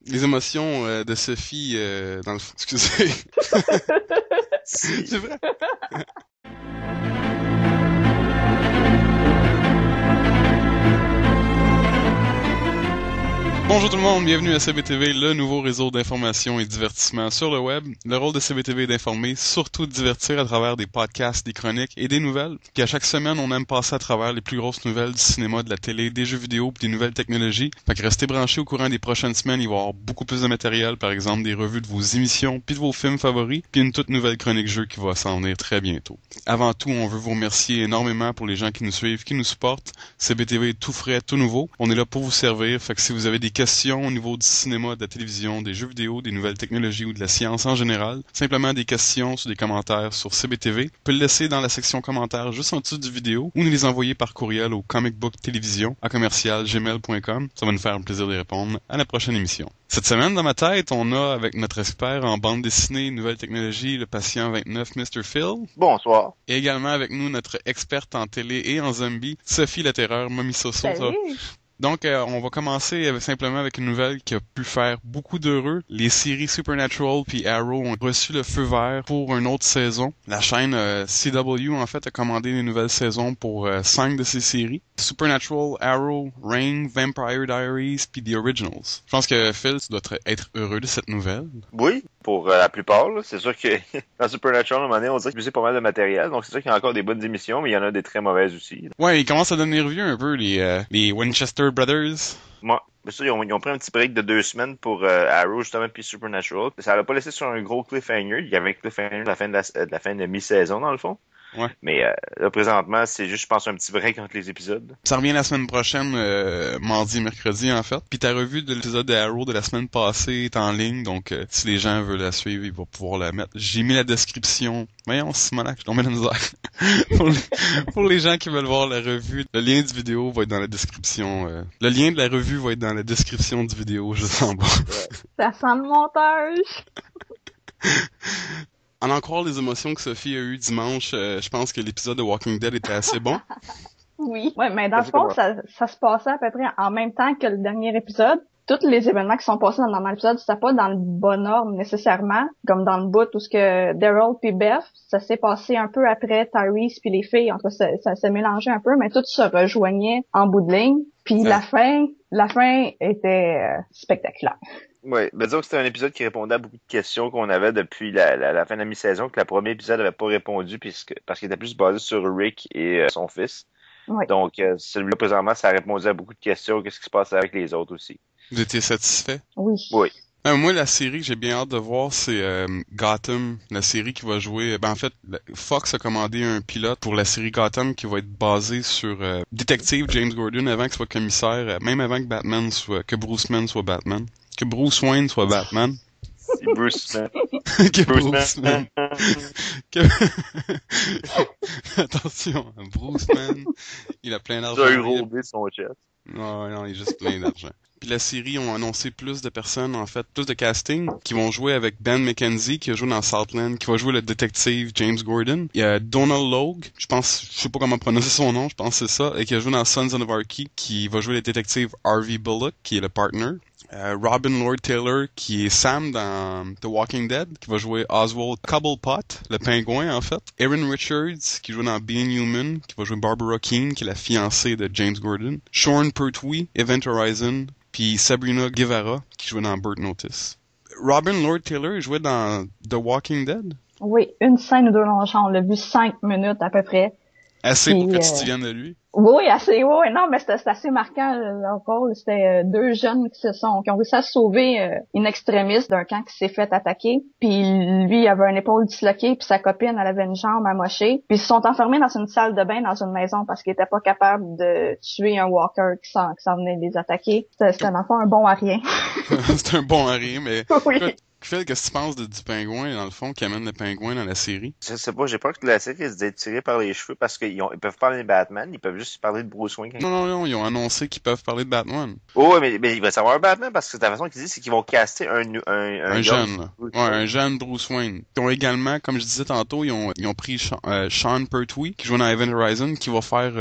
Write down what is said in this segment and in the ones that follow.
Les émotions de Sophie dans le fond. Excusez. C'est vrai. Bonjour tout le monde, bienvenue à CBTV, le nouveau réseau d'information et divertissement sur le web. Le rôle de CBTV est d'informer, surtout de divertir à travers des podcasts, des chroniques et des nouvelles. Puis à chaque semaine, on aime passer à travers les plus grosses nouvelles du cinéma, de la télé, des jeux vidéo puis des nouvelles technologies. Fait que restez branchés au courant des prochaines semaines, il va y avoir beaucoup plus de matériel, par exemple des revues de vos émissions puis de vos films favoris, puis une toute nouvelle chronique jeu qui va s'en venir très bientôt. Avant tout, on veut vous remercier énormément pour les gens qui nous suivent, qui nous supportent. CBTV est tout frais, tout nouveau. On est là pour vous servir, fait que si vous avez des questions au niveau du cinéma, de la télévision, des jeux vidéo, des nouvelles technologies ou de la science en général, simplement des questions sur des commentaires sur CBTV, vous pouvez le laisser dans la section commentaires juste en dessous du vidéo ou nous les envoyer par courriel au comicbooktelevision@gmail.com. Ça va nous faire un plaisir de répondre à la prochaine émission. Cette semaine, dans ma tête, on a avec notre expert en bande dessinée, nouvelles technologies, le patient 29, Mr. Phil. Bonsoir. Et également avec nous, notre experte en télé et en zombie, Sophie la Terreur, Mommy Soso. Salut. Donc, on va commencer simplement avec une nouvelle qui a pu faire beaucoup d'heureux. Les séries Supernatural puis Arrow ont reçu le feu vert pour une autre saison. La chaîne CW, en fait, a commandé une nouvelle saison pour 5 de ces séries. Supernatural, Arrow, Reign, Vampire Diaries puis The Originals. Je pense que Phil, tu dois être heureux de cette nouvelle. Oui, pour la plupart. Là. C'est sûr que dans Supernatural, à un moment donné, on dirait que c'est pas mal de matériel. Donc, c'est sûr qu'il y a encore des bonnes émissions, mais il y en a des très mauvaises aussi. Ouais, ils commencent à devenir vieux un peu, les Winchester Brothers. Moi, bien sûr, ils ont pris un petit break de 2 semaines pour Arrow, justement, puis Supernatural. Ça l'a pas laissé sur un gros cliffhanger. Il y avait un cliffhanger de la fin de mi-saison, dans le fond. Ouais. Mais là, présentement, c'est juste, je pense, un petit break entre les épisodes. Ça revient la semaine prochaine, mardi et mercredi, en fait. Puis ta revue de l'épisode de Arrow de la semaine passée est en ligne, donc si les gens veulent la suivre, ils vont pouvoir la mettre. J'ai mis la description. Voyons, Simonac, je tombe dans la misère. pour les gens qui veulent voir la revue, le lien du vidéo va être dans la description. Le lien de la revue va être dans la description du vidéo, juste en bas. Ça sent le montage. En en croire les émotions que Sophie a eues dimanche, je pense que l'épisode de Walking Dead était assez bon. Oui. Ouais, mais dans le fond, ça se passait à peu près en même temps que le dernier épisode. Tous les événements qui sont passés dans l'épisode, c'était pas dans le bon ordre nécessairement, comme dans le bout où ce que Daryl puis Beth, ça s'est passé un peu après Tyrese puis les filles, entre ça s'est mélangé un peu, mais tout se rejoignait en bout de ligne. Puis la fin était spectaculaire. Oui, ben disons que c'était un épisode qui répondait à beaucoup de questions qu'on avait depuis la fin de la mi-saison, que le premier épisode n'avait pas répondu parce qu'il était plus basé sur Rick et son fils. Oui. Donc, celui-là, présentement, ça a répondu à beaucoup de questions. Qu'est-ce qui se passe avec les autres aussi? Vous étiez satisfait? Oui. Oui. Moi, la série que j'ai bien hâte de voir, c'est Gotham, la série qui va jouer... en fait, Fox a commandé un pilote pour la série Gotham qui va être basée sur détective James Gordon avant qu'il soit commissaire, même avant que Bruce Wayne soit Batman. Que Bruce Wayne soit Batman. C'est Bruce Wayne. Que Bruce Wayne. Attention, Bruce Wayne, il a plein d'argent. Il a eu robé son chest. Non, il est juste plein d'argent. Puis la série ont annoncé plus de personnes, en fait, plus de casting, qui vont jouer avec Ben McKenzie, qui a joué dans Southland, qui va jouer le détective James Gordon. Il y a Donald Logue, je sais pas comment prononcer son nom, je pense que c'est ça, et qui a joué dans Sons of Anarchy, qui va jouer le détective Harvey Bullock, qui est le partner. Robin Lord Taylor, qui est Sam dans The Walking Dead, qui va jouer Oswald Cobblepot, le pingouin en fait. Erin Richards, qui joue dans Being Human, qui va jouer Barbara Keane, qui est la fiancée de James Gordon. Sean Pertwee, Event Horizon, puis Sabrina Guevara, qui jouait dans Burnt Notice. Robin Lord Taylor jouait dans The Walking Dead? Oui, une scène ou deux dans le champ, on l'a vu 5 minutes à peu près. Assez pour que tu te souviennes de lui? Oui, assez, oui, non, mais c'était assez marquant, leur rôle. C'était deux jeunes qui ont réussi à se sauver in extremis d'un camp qui s'est fait attaquer. Puis lui, il avait une épaule disloquée, puis sa copine, elle avait une jambe amochée. Puis ils se sont enfermés dans une salle de bain, dans une maison, parce qu'ils étaient pas capables de tuer un walker qui s'en venait les attaquer. C'était dans le fond un bon à rien. C'était un bon à rien, mais... Oui. Phil, qu'est-ce que tu penses du pingouin, dans le fond, qui amène le pingouin dans la série? Je sais pas, j'ai peur que la série risque d'être tirée par les cheveux parce qu'ils peuvent parler de Batman, ils peuvent juste parler de Bruce Wayne. Non, ils ont annoncé qu'ils peuvent parler de Batman. Oh, mais il va savoir Batman parce que la façon qu'ils disent, c'est qu'ils vont caster un jeune, là. Ouais, un jeune Bruce Wayne. Ils ont également, comme je disais tantôt, ils ont pris Sean Pertwee, qui joue dans Event Horizon, qui va faire...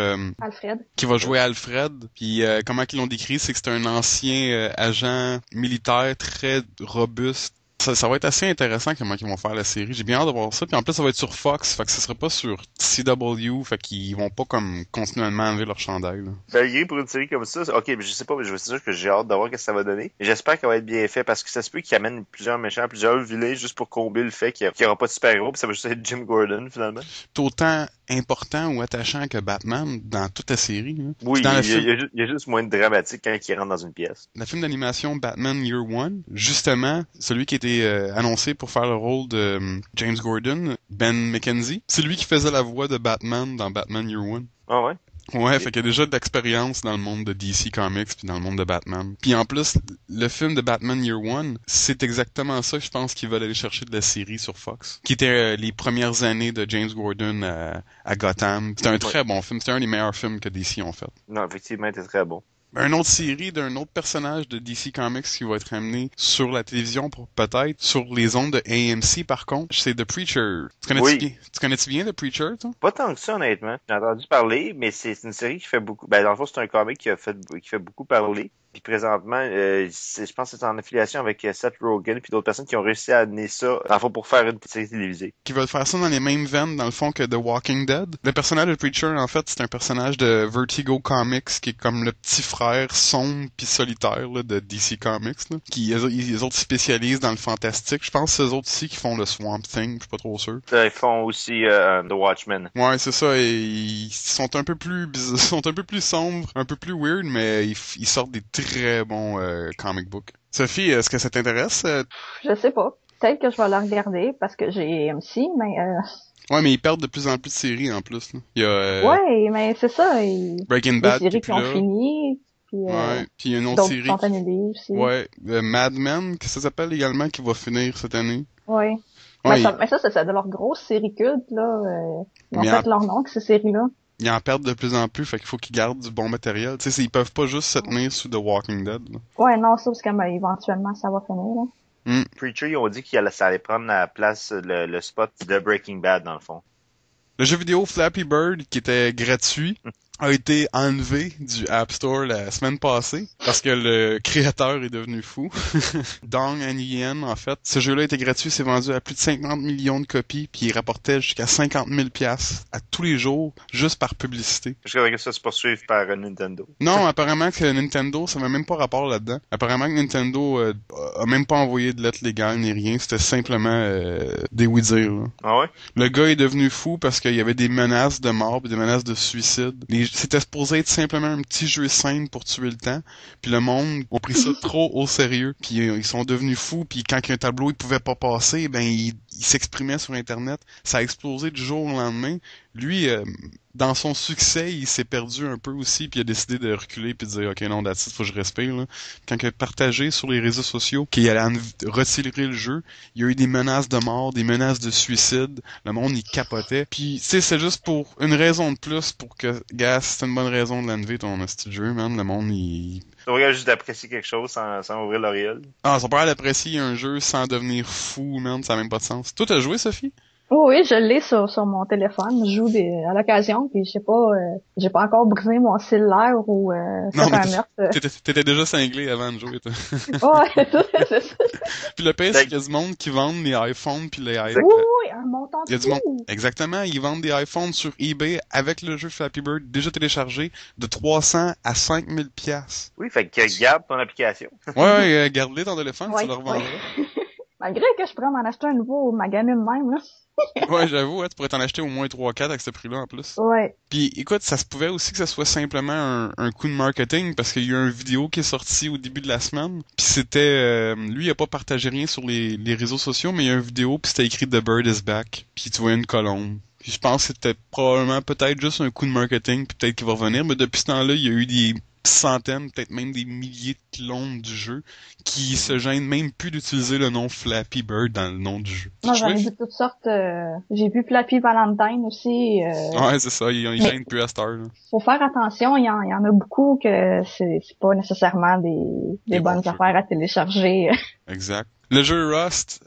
Alfred. Qui va jouer Alfred. Puis comment qu'ils l'ont décrit, c'est que c'est un ancien agent militaire très robuste. Ça va être assez intéressant comment ils vont faire la série. J'ai bien hâte de voir ça. Puis en plus, ça va être sur Fox. Fait que ce sera pas sur CW. Fait qu'ils vont pas comme continuellement enlever leur chandail. Là. Ben, pour une série comme ça, ok, mais je sais pas, mais je veux dire que j'ai hâte de voir ce que ça va donner. Et j'espère qu'elle va être bien fait parce que ça se peut qu'ils amènent plusieurs méchants, plusieurs vilains juste pour combler le fait qu'il y aura pas de super-héros puis ça va juste être Jim Gordon finalement. C'est autant important ou attachant que Batman dans toute la série. Là. Oui, il y a juste moins de dramatique quand il rentre dans une pièce. Le film d'animation Batman Year One, justement, celui qui était annoncé pour faire le rôle de James Gordon, Ben McKenzie, c'est lui qui faisait la voix de Batman dans Batman Year One. Ah ouais? Ouais, fait qu'il y a déjà de l'expérience dans le monde de DC Comics puis dans le monde de Batman. Puis en plus, le film de Batman Year One, c'est exactement ça que je pense qu'ils veulent aller chercher de la série sur Fox. Qui était les premières années de James Gordon à Gotham. C'était un très bon film, c'était un des meilleurs films que DC ont fait. Non, effectivement, c'était très bon. Une autre série d'un autre personnage de DC Comics qui va être amené sur la télévision pour peut-être sur les ondes de AMC par contre, c'est The Preacher. Tu connais-tu bien The Preacher, toi? Pas tant que ça, honnêtement. J'ai entendu parler, mais c'est une série qui fait beaucoup. Ben, dans le fond, c'est un comic qui fait beaucoup parler. Puis présentement, je pense que c'est en affiliation avec Seth Rogen puis d'autres personnes qui ont réussi à amener ça, dans le fond, pour faire une série télévisée. Qui veulent faire ça dans les mêmes veines, dans le fond, que The Walking Dead. Le personnage de Preacher, en fait, c'est un personnage de Vertigo Comics, qui est comme le petit frère sombre puis solitaire là, de DC Comics. Là, qui les autres spécialisent dans le fantastique. Je pense que c'est eux autres aussi qui font le Swamp Thing, je suis pas trop sûr. Ils font aussi The Watchmen. Ouais, c'est ça. Et ils sont un peu plus sombres, un peu plus weird, mais ils sortent des très bons comic books. Sophie, est-ce que ça t'intéresse? Je sais pas. Peut-être que je vais la regarder parce que j'ai AMC, mais... Ouais, mais ils perdent de plus en plus de séries en plus. Là. Il y a, ouais, mais c'est ça. Breaking Bad, les séries qui ont fini. Puis, ouais, puis il y a une autre série. D'autres sont annulées aussi. Ouais, Mad Men, que ça s'appelle également, qui va finir cette année. Ouais. Ouais, mais ça, c'est de leur grosse série culte, là. Ils ont fait leur nom, que ces séries-là. Ils en perdent de plus en plus, fait qu'il faut qu'ils gardent du bon matériel. Tu sais, ils peuvent pas juste se tenir sous The Walking Dead. Là. Ouais, non, ça, parce que éventuellement, ça va finir, là. Preacher, ils ont dit ça allait prendre la place, le spot de Breaking Bad, dans le fond. Le jeu vidéo Flappy Bird, qui était gratuit, a été enlevé du App Store la semaine passée parce que le créateur est devenu fou. Dong Nguyen, en fait. Ce jeu-là était gratuit, c'est vendu à plus de 50 millions de copies, puis il rapportait jusqu'à 50 000 $ à tous les jours, juste par publicité. Je crois que ça se poursuive par Nintendo. Non, apparemment que Nintendo, ça n'a même pas rapport là-dedans. Apparemment que Nintendo a même pas envoyé de lettre légale ni rien, c'était simplement des oui-dire. Là. Ah ouais? Le gars est devenu fou parce qu'il y avait des menaces de mort, des menaces de suicide. C'était supposé être simplement un petit jeu simple pour tuer le temps. Puis le monde a pris ça trop au sérieux. Puis ils sont devenus fous. Puis quand un tableau il pouvait pas passer, ben il s'exprimait sur Internet. Ça a explosé du jour au lendemain. Lui, dans son succès, il s'est perdu un peu aussi, puis il a décidé de reculer puis de dire ok non, that's it, faut que je respire. Là. Quand il a partagé sur les réseaux sociaux qu'il allait retirer le jeu, il y a eu des menaces de mort, des menaces de suicide. Le monde il capotait. Puis tu sais, c'est juste pour une raison de plus pour que, gars, c'est une bonne raison de l'enlever ton petit jeu, man. Le monde il on regarde juste d'apprécier quelque chose sans ouvrir l'oreille. Ah, ils sont pas d'apprécier un jeu sans devenir fou, man. Ça n'a même pas de sens. Toi, t'as joué, Sophie? Oui, je l'ai sur mon téléphone. Je joue à l'occasion, puis je sais pas, j'ai pas encore brisé mon cellulaire ou fait un meurtre. T'étais déjà cinglé avant de jouer, toi. Ouais, c'est ça. Puis le pire, c'est qu'il y a du monde qui vendent les iPhones puis les iPads. Oui, un montant de monde. Exactement, ils vendent des iPhones sur eBay avec le jeu Flappy Bird déjà téléchargé de 300 à 5000 $. Oui, fait que garde ton application. Ouais, garde-les ton téléphone, tu le revendras. Malgré que je pourrais m'en acheter un nouveau magané de même, là. Ouais, j'avoue, tu pourrais t'en acheter au moins 3-4 avec ce prix-là en plus. Ouais. Puis écoute, ça se pouvait aussi que ça soit simplement un coup de marketing parce qu'il y a eu une vidéo qui est sortie au début de la semaine. Puis c'était lui il a pas partagé rien sur les réseaux sociaux, mais il y a une vidéo puis c'était écrit The Bird is back. Puis tu vois une colombe. Puis je pense que c'était probablement peut-être juste un coup de marketing, puis peut-être qu'il va revenir, mais depuis ce temps-là, il y a eu centaines, peut-être même des milliers de clones du jeu qui se gênent même plus d'utiliser le nom Flappy Bird dans le nom du jeu. Moi, j'en ai vu toutes sortes. J'ai vu Flappy Valentine aussi. Ouais, c'est ça. Ils gênent plus à cette heure. Faut faire attention. Il y en a beaucoup que c'est pas nécessairement des bonnes affaires à télécharger. Exact. Le jeu Rust,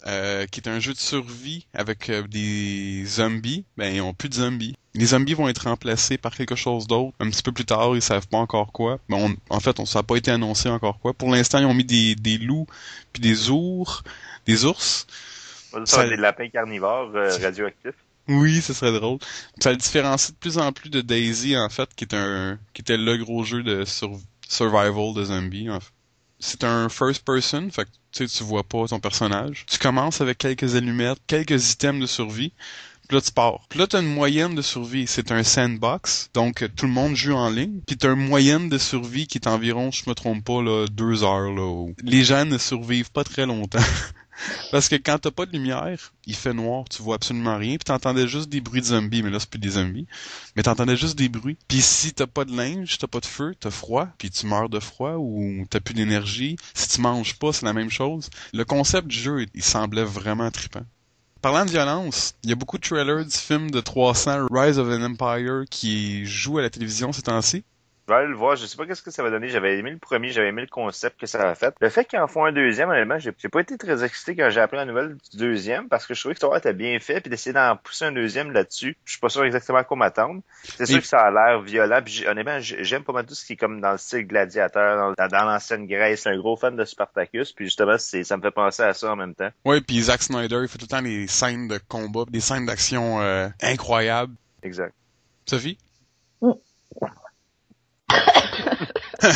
qui est un jeu de survie avec des zombies, ben ils ont plus de zombies. Les zombies vont être remplacés par quelque chose d'autre. Un petit peu plus tard, ils savent pas encore quoi. Ben, en fait, ça n'a pas été annoncé encore quoi. Pour l'instant, ils ont mis des loups puis des ours. Ça, des lapins carnivores radioactifs. Oui, ce serait drôle. Ça le différencie de plus en plus de Daisy, en fait, qui était le gros jeu de survival de zombies, en fait. C'est un first person, fait que tu vois pas ton personnage. Tu commences avec quelques allumettes, quelques items de survie, puis là tu pars. Puis là t'as une moyenne de survie, c'est un sandbox, donc tout le monde joue en ligne. Puis t'as une moyenne de survie qui est environ, je me trompe pas, là, 2 heures. Là. Les gens ne survivent pas très longtemps. Parce que quand t'as pas de lumière, il fait noir, tu vois absolument rien, puis t'entendais juste des bruits de zombies, mais là c'est plus des zombies, mais t'entendais juste des bruits. Puis si t'as pas de linge, t'as pas de feu, t'as froid, puis tu meurs de froid ou t'as plus d'énergie. Si tu manges pas, c'est la même chose. Le concept du jeu, il semblait vraiment trippant. Parlant de violence, il y a beaucoup de trailers du film de 300 Rise of an Empire qui jouent à la télévision ces temps-ci. Je vais aller le voir, je sais pas qu'est-ce que ça va donner. J'avais aimé le premier, j'avais aimé le concept que ça a fait. Le fait qu'ils en font un deuxième, honnêtement, j'ai pas été très excité quand j'ai appris la nouvelle du deuxième, parce que je trouvais que l'histoire était bien fait, puis d'essayer d'en pousser un deuxième là-dessus, je suis pas sûr exactement à quoi m'attendre. C'est sûr que ça a l'air violent, puis honnêtement, j'aime pas mal tout ce qui est comme dans le style gladiateur, dans l'ancienne Grèce. Je suis un gros fan de Spartacus, puis justement, ça me fait penser à ça en même temps. Ouais, puis Zack Snyder, il fait tout le temps des scènes de combat, des scènes d'action incroyables. Exact. Sophie? Tu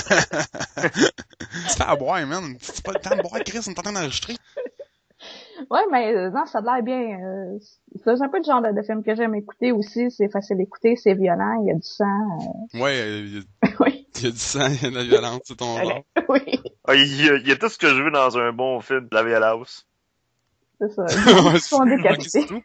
fais à boire, man. C'est pas le temps de boire, Chris, on est en train d'enregistrer. Ouais, mais non, ça a l'air bien. C'est un peu le genre de film que j'aime écouter aussi. C'est facile d'écouter, c'est violent, il y a du sang. Ouais, oui. Il y a du sang, il y a de la violence, c'est ton genre. Oui. Ah, il y a tout ce que je veux dans un bon film de la violence. C'est ça. Ils sont décapités. C'est tout.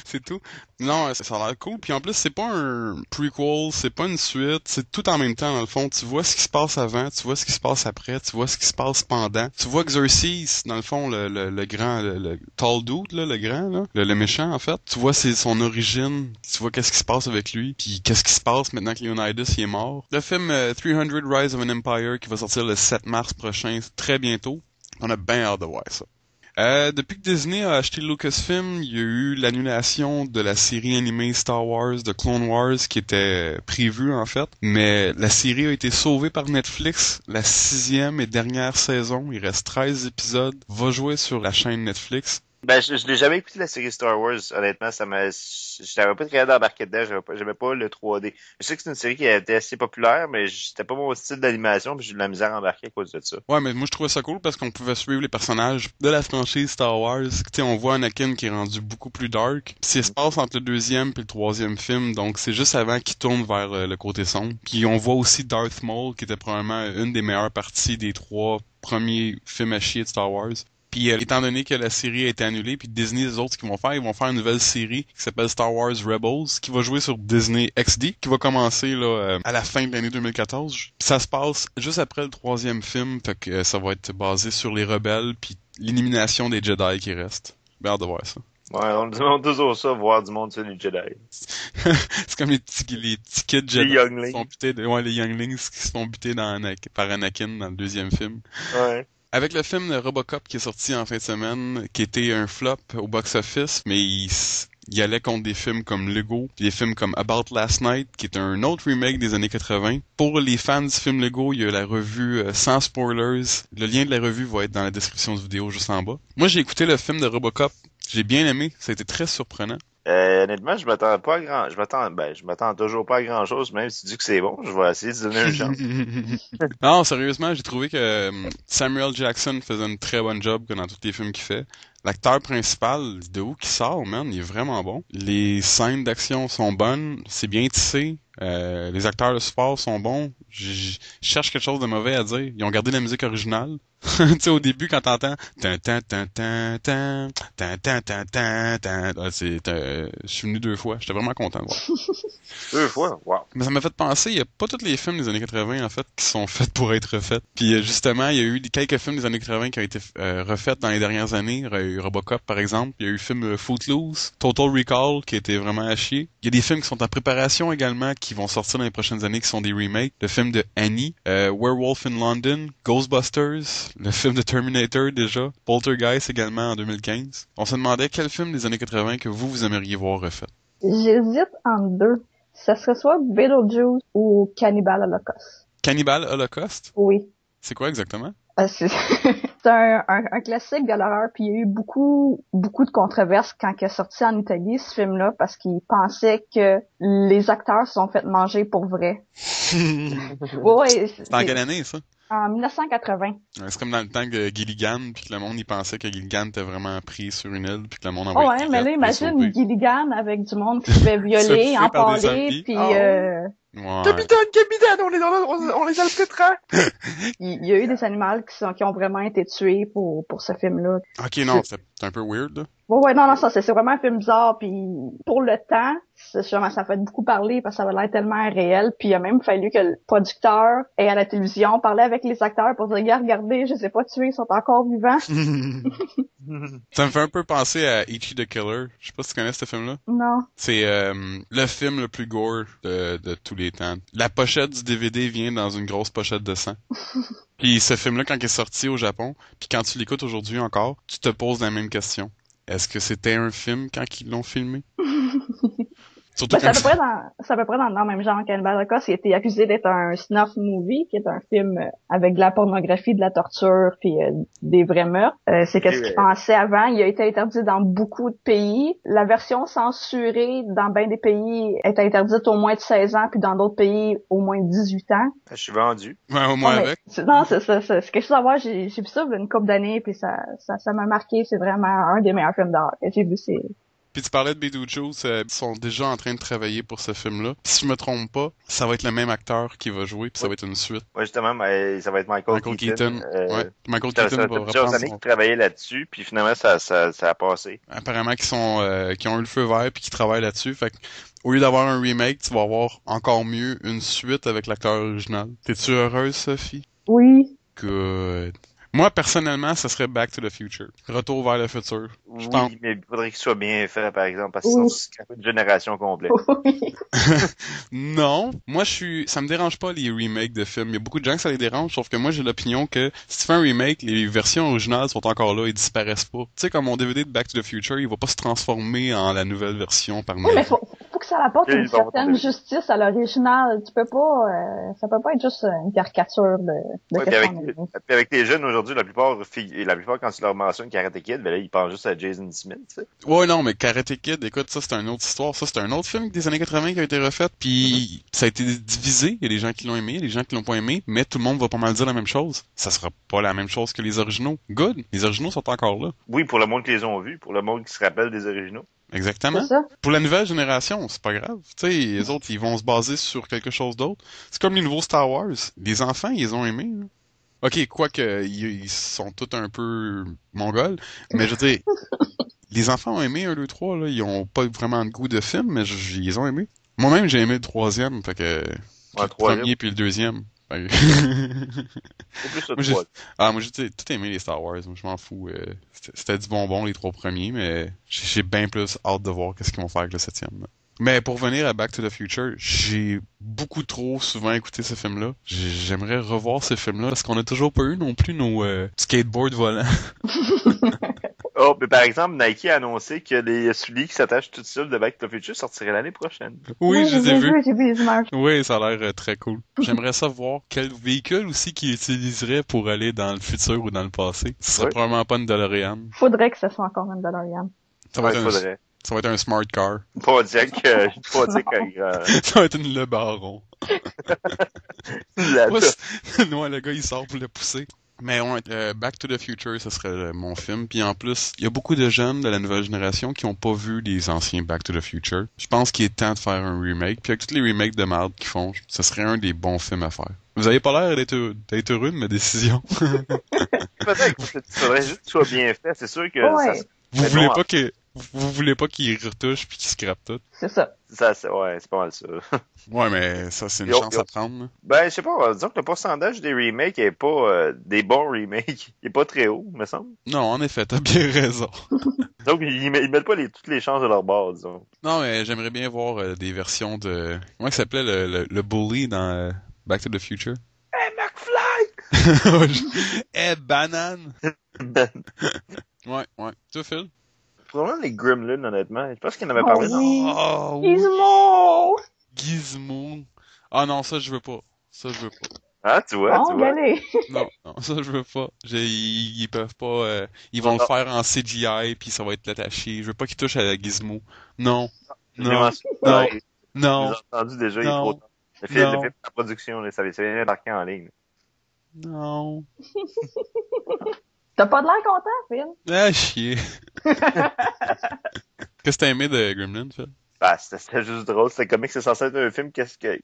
C'est tout. Non, ça a l'air cool. Puis en plus, c'est pas un prequel, c'est pas une suite, c'est tout en même temps dans le fond. Tu vois ce qui se passe avant, tu vois ce qui se passe après, tu vois ce qui se passe pendant. Tu vois Xerxes, dans le fond, le grand, le tall dude, là, le grand, là, le méchant en fait. Tu vois son origine, tu vois qu'est-ce qui se passe avec lui, puis qu'est-ce qui se passe maintenant que Leonidas il est mort. Le film 300 Rise of an Empire qui va sortir le 7 mars prochain, très bientôt. On a bien hâte de voir ça. Depuis que Disney a acheté Lucasfilm, il y a eu l'annulation de la série animée Star Wars de Clone Wars qui était prévue en fait, mais la série a été sauvée par Netflix, la 6e et dernière saison, il reste 13 épisodes, va jouer sur la chaîne Netflix. Ben, je l'ai jamais écouté la série Star Wars, honnêtement, j'avais pas très d'embarquer dedans, j'aimais pas le 3D. Je sais que c'est une série qui a été assez populaire, mais c'était pas mon style d'animation, puis j'ai eu de la misère à embarquer à cause de ça. Ouais, mais moi je trouvais ça cool parce qu'on pouvait suivre les personnages de la franchise Star Wars. Tu sais, on voit Anakin qui est rendu beaucoup plus dark. Puis ça se passe entre le 2e puis le 3e film, donc c'est juste avant qu'il tourne vers le côté sombre. Puis on voit aussi Darth Maul, qui était probablement une des meilleures parties des 3 premiers films à chier de Star Wars. Puis étant donné que la série a été annulée, puis Disney, les autres, ce qu'ils vont faire, ils vont faire une nouvelle série qui s'appelle Star Wars Rebels, qui va jouer sur Disney XD, qui va commencer là à la fin de l'année 2014. Puis ça se passe juste après le 3e film, fait que ça va être basé sur les rebelles, puis l'élimination des Jedi qui restent. J'ai hâte de voir ça. Ouais, on demande toujours ça, voir du monde sur les Jedi. C'est comme les petits kids Jedi les younglings. Qui se font buter les younglings qui se font buter par Anakin dans le 2e film. Ouais. Avec le film de Robocop qui est sorti en fin de semaine, qui était un flop au box-office, mais il allait contre des films comme Lego, des films comme About Last Night, qui est un autre remake des années 80. Pour les fans du film Lego, il y a la revue sans spoilers. Le lien de la revue va être dans la description de vidéo juste en bas. Moi, j'ai écouté le film de Robocop. J'ai bien aimé. Ça a été très surprenant. Honnêtement, je m'attends toujours pas à grand chose, même si tu dis que c'est bon, je vais essayer de donner une chance. Non, sérieusement, j'ai trouvé que Samuel Jackson faisait une très bonne job que dans tous les films qu'il fait. L'acteur principal, de où qu'il sort, man, il est vraiment bon. Les scènes d'action sont bonnes, c'est bien tissé. Les acteurs de support sont bons. Je cherche quelque chose de mauvais à dire. Ils ont gardé la musique originale. Tu sais, au début, quand t'entends je suis venu 2 fois. J'étais vraiment content de voir. 2 fois? Wow. Mais ça m'a fait penser, il y a pas tous les films des années 80, en fait, qui sont faits pour être refaits. Puis justement, il y a eu quelques films des années 80 qui ont été refaits dans les dernières années. Il y a eu Robocop, par exemple. Il y a eu le film Footloose, Total Recall, qui était vraiment à chier. Il y a des films qui sont en préparation également, qui vont sortir dans les prochaines années, qui sont des remakes. Le film de Annie, Werewolf in London, Ghostbusters, le film de Terminator déjà, Poltergeist également en 2015. On se demandait quel film des années 80 que vous aimeriez voir refait. J'hésite entre deux. Ça serait soit Beetlejuice ou Cannibal Holocaust. Cannibal Holocaust? Oui. C'est quoi exactement? C'est un classique de l'horreur, puis il y a eu beaucoup de controverses quand il est sorti en Italie, ce film-là, parce qu'ils pensaient que les acteurs se sont fait manger pour vrai. Ouais, c'est en quelle année, ça? En 1980. C'est comme dans le temps de Gilligan, puis que le monde, il pensait que Gilligan était vraiment pris sur une île, puis que le monde envoyait ouais, mais là, imagine Gilligan avec du monde qui se fait violer, empaler, puis... Ouais. Capitaine, on les alpétera! Il y a eu des animaux qui ont vraiment été tués pour ce film-là. Ok, non, c'est un peu weird, là. Ouais, non, ça, c'est vraiment un film bizarre, puis pour le temps, ça fait beaucoup parler parce que ça avait l'air tellement réel, puis il a même fallu que le producteur ait à la télévision parler avec les acteurs pour dire, regardez, je sais pas tuer, ils sont encore vivants. Ça me fait un peu penser à Ichi the Killer. Je sais pas si tu connais ce film-là. Non. C'est le film le plus gore de tous les temps. La pochette du DVD vient dans une grosse pochette de sang. Puis ce film-là, quand il est sorti au Japon, puis quand tu l'écoutes aujourd'hui encore, tu te poses la même question. Est-ce que c'était un film quand ils l'ont filmé? Surtout c'est à peu près dans le même genre qu'Hannibal Holocaust. Il a été accusé d'être un snuff movie, qui est un film avec de la pornographie, de la torture, puis des vrais meurtres. C'est qu'est-ce qu'il pensait avant. Il a été interdit dans beaucoup de pays. La version censurée dans bien des pays est interdite au moins de 16 ans, puis dans d'autres pays au moins de 18 ans. Je suis vendu. Ouais, au moins avec. Non, c'est quelque chose à voir. J'ai vu ça il y a une couple d'années, puis ça m'a marqué. C'est vraiment un des meilleurs films d'horreur que j'ai vu. Puis tu parlais de Beetlejuice, ils sont déjà en train de travailler pour ce film-là. Puis si je me trompe pas, ça va être le même acteur qui va jouer, puis ça va être une suite. Ouais, justement, ça va être Michael Keaton. Ouais, Michael Keaton va reprendre. Plusieurs années qu'ils travaillaient là-dessus, puis finalement ça a passé. Apparemment qu'ils ont eu le feu vert puis qu'ils travaillent là-dessus. Fait que au lieu d'avoir un remake, tu vas avoir encore mieux une suite avec l'acteur original. T'es-tu heureuse, Sophie? Oui. Good. Moi, personnellement, ce serait Back to the Future. Retour vers le futur. Oui, mais il faudrait qu'il soit bien fait, par exemple, parce que sinon, c'est une génération complète. Oui. Non. Moi, ça me dérange pas, les remakes de films. Il y a beaucoup de gens que ça les dérange, sauf que moi, j'ai l'opinion que si tu fais un remake, les versions originales sont encore là, ils disparaissent pas. Tu sais, comme mon DVD de Back to the Future, il va pas se transformer en la nouvelle version par Oui, mais faut que ça apporte une certaine justice à l'original. Tu peux pas, ça peut pas être juste une caricature de puis avec les jeunes aujourd'hui, la plupart quand tu leur mentionnes Karate Kid, ben là, ils pensent juste à Jason Smith, tu sais. Ouais, non, mais Karate Kid, écoute, ça, c'est une autre histoire. Ça, c'est un autre film des années 80 qui a été refait, puis ça a été divisé. Il y a des gens qui l'ont aimé, il y a des gens qui l'ont pas aimé, mais tout le monde va pas mal dire la même chose. Ça sera pas la même chose que les originaux. Good. Les originaux sont encore là. Oui, pour le monde qui les ont vus, pour le monde qui se rappelle des originaux. Exactement. Pour la nouvelle génération, c'est pas grave. Tu sais, les autres, ils vont se baser sur quelque chose d'autre. C'est comme les nouveaux Star Wars. Les enfants, ils les ont aimés. Là. OK, quoique, ils sont tous un peu mongols, mais je veux dire, les enfants ont aimé 1, 2, 3, là. Ils ont pas vraiment de goût de film, mais ils les ont aimés. Moi-même, j'ai aimé le 3e, fait que... le premier puis le 2e. Moi, j'ai tout aimé les Star Wars. Moi, je m'en fous. C'était du bonbon, les 3 premiers, mais j'ai bien plus hâte de voir qu'est-ce qu'ils vont faire avec le 7e. Là. Mais pour revenir à Back to the Future, j'ai beaucoup trop souvent écouté ce film-là. J'aimerais revoir ce film-là parce qu'on a toujours pas eu non plus nos skateboards volants. Oh, mais par exemple, Nike a annoncé que les souliers qui s'attachent tout seuls de Back to the Future sortiraient l'année prochaine. Oui, je les ai vus. J'ai vu les images. Oui, ça a l'air très cool. J'aimerais savoir quel véhicule aussi qu'ils utiliseraient pour aller dans le futur ou dans le passé. Ce serait probablement pas une DeLorean. Faudrait que ce soit encore une DeLorean. Ça va être un smart car. Pas dire que ça va être une Le Baron. Ouais, le gars, il sort pour le pousser. Mais ouais, Back to the Future, ce serait mon film. Puis en plus, il y a beaucoup de jeunes de la nouvelle génération qui ont pas vu les anciens Back to the Future. Je pense qu'il est temps de faire un remake. Puis avec tous les remakes de merde qu'ils font, ce serait un des bons films à faire. Vous avez pas l'air d'être heureux de ma décision. Peut-être qu'il faudrait juste que ce soit bien fait. C'est sûr que Vous voulez pas qu'il retouche puis qu'il scrape tout? C'est ça. Ouais, c'est pas mal ça. Ouais, mais ça, c'est une chance à prendre, là. Ben, je sais pas, disons que le pourcentage des remakes est pas, des bons remakes, il est pas très haut, me semble. Non, en effet, t'as bien raison. Donc, ils mettent pas toutes les chances de leur bord, disons. Non, mais j'aimerais bien voir des versions de... Comment il s'appelait le bully dans Back to the Future? Hey, McFly! Hey, banane! Ouais. Toi, Phil? Probablement les Gremlins, honnêtement. Je pense qu'il en avait parlé dans... Oui. Oh, oui. Gizmo! Ah non, ça, je veux pas. Ah, tu vois. Allez. Non, ça, je veux pas. Ils peuvent pas... ils vont le faire en CGI, puis ça va être attaché. Je veux pas qu'ils touchent à la Gizmo. Non. Non. J'ai Non. entendu déjà, il est trop tard. Le film de la production, là, ça vient d'embarquer en ligne. Non. T'as pas de l'air content, Phil? Ah, chier. Qu'est-ce que t'as aimé de Gremlins, Phil? Bah, c'était juste drôle. C'était comique. C'est censé être un film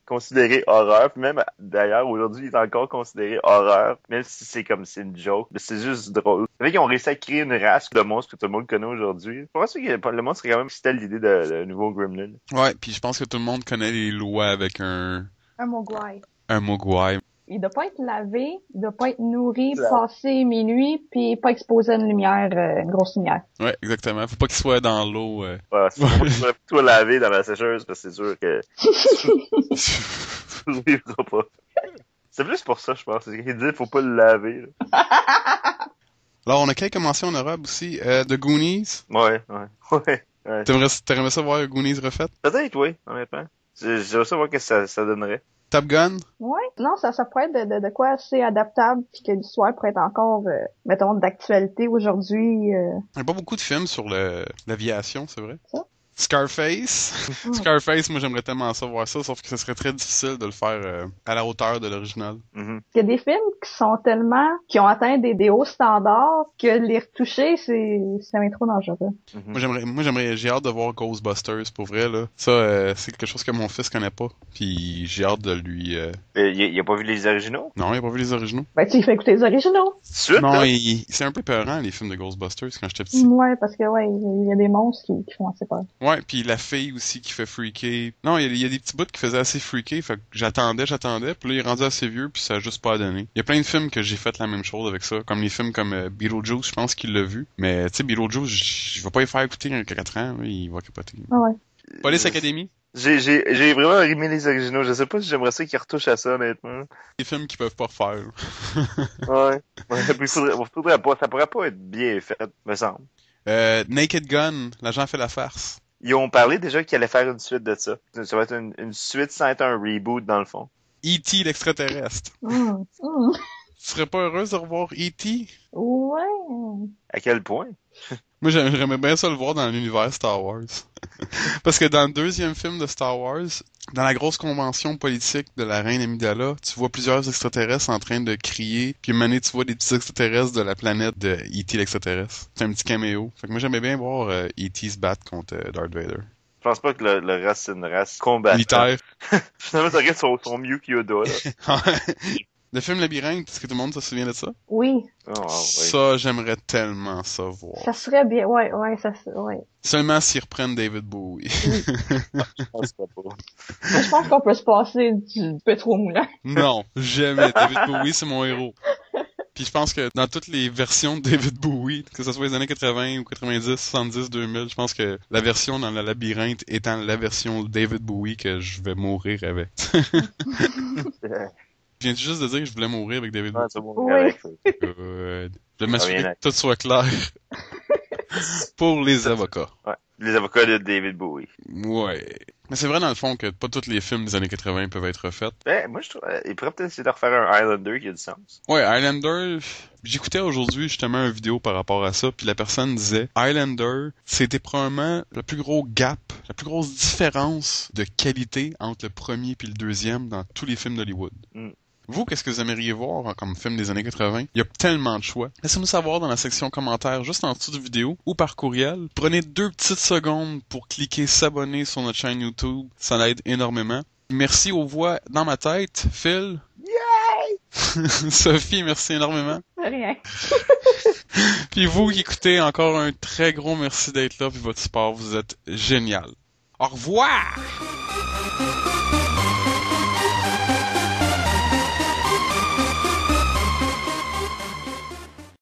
considéré horreur. Puis même, d'ailleurs, aujourd'hui, il est encore considéré horreur. Même si c'est une joke. Mais c'est juste drôle. C'est vrai qu'ils ont réussi à créer une race de monstres que tout le monde connaît aujourd'hui. Je pense que le monde serait quand même excité à l'idée de nouveau Gremlin. Ouais, puis je pense que tout le monde connaît les lois avec un Mogwai. Un Mogwai. Il doit pas être lavé, il doit pas être nourri, passé minuit, puis pas exposé à une lumière, une grosse lumière. Ouais, exactement. Faut pas qu'il soit dans l'eau. Ouais, faut pas tout laver dans la sécheuse, parce que c'est sûr que tu ne vivras pas. C'est plus pour ça, je pense. Il dit faut pas le laver. Là. Alors, on a quelques mentions honorables aussi. The Goonies. Ouais. T'aimerais ça voir Goonies refait? Peut-être, oui, honnêtement. J'aimerais ça voir ce que ça donnerait. Top Gun? Ouais. Non, ça pourrait être de quoi assez adaptable, puis que l'histoire pourrait être encore, mettons, d'actualité aujourd'hui. Il y a pas beaucoup de films sur l'aviation, c'est vrai? Ça? Scarface. Scarface, moi j'aimerais tellement ça voir ça, sauf que ce serait très difficile de le faire à la hauteur de l'original. Mm-hmm. Il y a des films qui ont atteint des hauts standards, que les retoucher, c'est trop dangereux. Mm-hmm. J'ai hâte de voir Ghostbusters, pour vrai, là. Ça, c'est quelque chose que mon fils connaît pas. Puis j'ai hâte de lui... Il a pas vu les originaux? Non, il a pas vu les originaux. Ben, tu lui fais écouter les originaux. Suite, non, hein? c'est un peu peurant, les films de Ghostbusters, quand j'étais petit. Ouais, parce que, il y a des monstres qui font assez peur. Ouais, puis la fille aussi qui fait freaker. Non, il y a des petits bouts qui faisaient assez freaker, fait que j'attendais, puis là il est rendu assez vieux, puis ça a juste pas donné. Il y a plein de films que j'ai fait la même chose avec ça, comme les films comme Beetlejuice, je pense qu'il l'a vu. Mais tu sais, Beetlejuice, je vais pas y faire écouter un 4 ans, là, il va capoter. Ah ouais. Police Academy? J'ai vraiment aimé les originaux. Je sais pas si j'aimerais ça qu'ils retouchent à ça, honnêtement. Des films qu'ils peuvent pas refaire. Ouais. Faudrait pas, ça pourrait pas être bien fait, me semble. Naked Gun, l'agent fait la farce. Ils ont parlé déjà qu'ils allaient faire une suite de ça. Ça va être une suite sans être un reboot, dans le fond. E.T. l'extraterrestre. Tu serais pas heureuse de revoir E.T.? Ouais. À quel point? Moi, j'aimerais bien ça le voir dans l'univers Star Wars. Parce que dans le deuxième film de Star Wars, dans la grosse convention politique de la reine Amidala, tu vois plusieurs extraterrestres en train de crier, puis une année, tu vois des petits extraterrestres de la planète de E.T. l'extraterrestre. C'est un petit caméo. Fait que moi, j'aimais bien voir E.T. se battre contre Darth Vader. Je pense pas que le race, c'est une race combattante. Militaire. Finalement, ça reste son mieux que Yoda, là. Le film Labyrinthe, est-ce que tout le monde se souvient de ça? Oui. Oh, oui. Ça, j'aimerais tellement ça voir. Ça serait bien, ouais. Seulement s'ils reprennent David Bowie. Je pense pas. Moi, je pense qu'on peut se passer du pétro moulin. Non, jamais. David Bowie, c'est mon héros. Puis je pense que dans toutes les versions de David Bowie, que ce soit les années 80 ou 90, 70, 2000, je pense que la version dans le labyrinthe étant la version David Bowie que je vais mourir avec. Je viens juste de dire que je voulais mourir avec David Bowie. C'est bon, Oui. Je vais m'assurer que tout soit clair pour les avocats. Ouais. Les avocats de David Bowie. Ouais. Mais c'est vrai dans le fond que pas tous les films des années 80 peuvent être refaits. Moi je trouve, il pourrait peut-être essayer de refaire un Highlander qui a du sens. Ouais, Highlander, j'écoutais aujourd'hui justement une vidéo par rapport à ça, puis la personne disait Highlander, c'était probablement le plus gros gap, la plus grosse différence de qualité entre le premier puis le deuxième dans tous les films d'Hollywood. Vous, qu'est-ce que vous aimeriez voir comme film des années 80? Il y a tellement de choix. Laissez-nous savoir dans la section commentaires, juste en dessous de vidéo ou par courriel. Prenez 2 petites secondes pour cliquer s'abonner sur notre chaîne YouTube. Ça l'aide énormément. Merci aux voix dans ma tête. Phil? Yay! Sophie, merci énormément. Rien. Puis vous qui écoutez, encore un très gros merci d'être là, puis votre support, vous êtes génial. Au revoir!